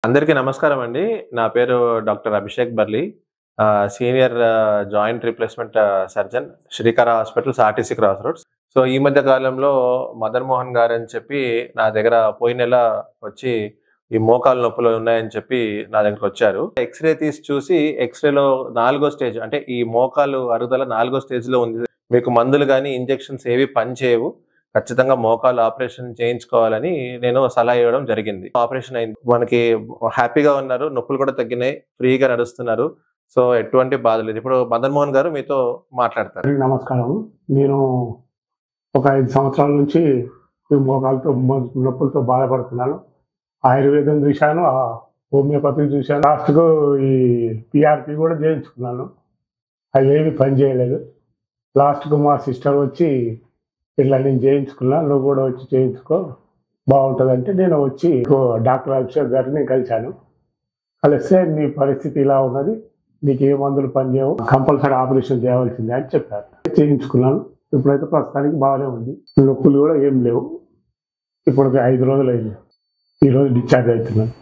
అందరికీ నమస్కారం అండి. నా పేరు doctor Abhishek Barli. Senior joint replacement surgeon Srikara hospitals RTC cross roads. So, ఈ మధ్య కాలంలో మదన్ మోహన్ గారని చెప్పి నా దగ్గర పోయిన నెల వచ్చి ఈ మోకాలు నొప్పులు ఉన్నాయని చెప్పి నా దగ్గరకొచ్చారు. ఎక్స్‌రే తీసి చూసి ఎక్స్‌రేలో నాలుగో స్టేజ్ అంటే ఈ మోకాలు అరుగుదల నాలుగో స్టేజ్‌లో ఉంది. మీకు మందులు గాని, ఇంజెక్షన్స్ ఏవి పనిచేయవు. ఖచ్చితంగా మోకాలు ఆపరేషన్ చేయించుకోవాలని నేను సలహా ఇవ్వడం జరిగింది. ఆపరేషన్ అయింది. మనకి హ్యాపీగా ఉన్నారు. నొప్పులు కూడా తగ్గినాయి. ఫ్రీగా నడుస్తున్నారు. సో, ఎటువంటి బాధ లేదు. ఇప్పుడు మదన్ మోహన్ గారు మీతో మాట్లాడతారు. అందరికీ నమస్కారం. నేను ఒక 5 సంవత్సరాల నుంచి ఈ మోకాళ్ళతో నొప్పులతో బాధపడుతున్నాను. ఆయుర్వేదం చూశాను, హోమియోపతి చూశాను. లాస్ట్‌కు ఈ పీఆర్‌పీ కూడా చేయించుకున్నాను. అవేవి పనిచేయలేదు. లాస్ట్‌కు మా సిస్టర్ వచ్చి, "ఇట్లా నేను చేయించుకున్నా, నువ్వు కూడా వచ్చి చేయించుకో బాగుంటుందంటే" నేను వచ్చి డాక్టర్ అభిషేక్ గారిని కలిశాను. కలిస్తే "నీ పరిస్థితి ఇలా ఉన్నది. నీకు ఏ మందులు పనిచేయవు. కంపల్సరీ ఆపరేషన్ చేయవలసిందే" అని చెప్పారు. చేయించుకున్నాను. ఇప్పుడైతే ప్రస్తుతానికి బాగానే ఉంది. నొప్పులు కూడా ఏం లేవు. ఇప్పటికి 5 రోజులైంది. ఈరోజు డిశ్చార్జ్ అవుతున్నాను.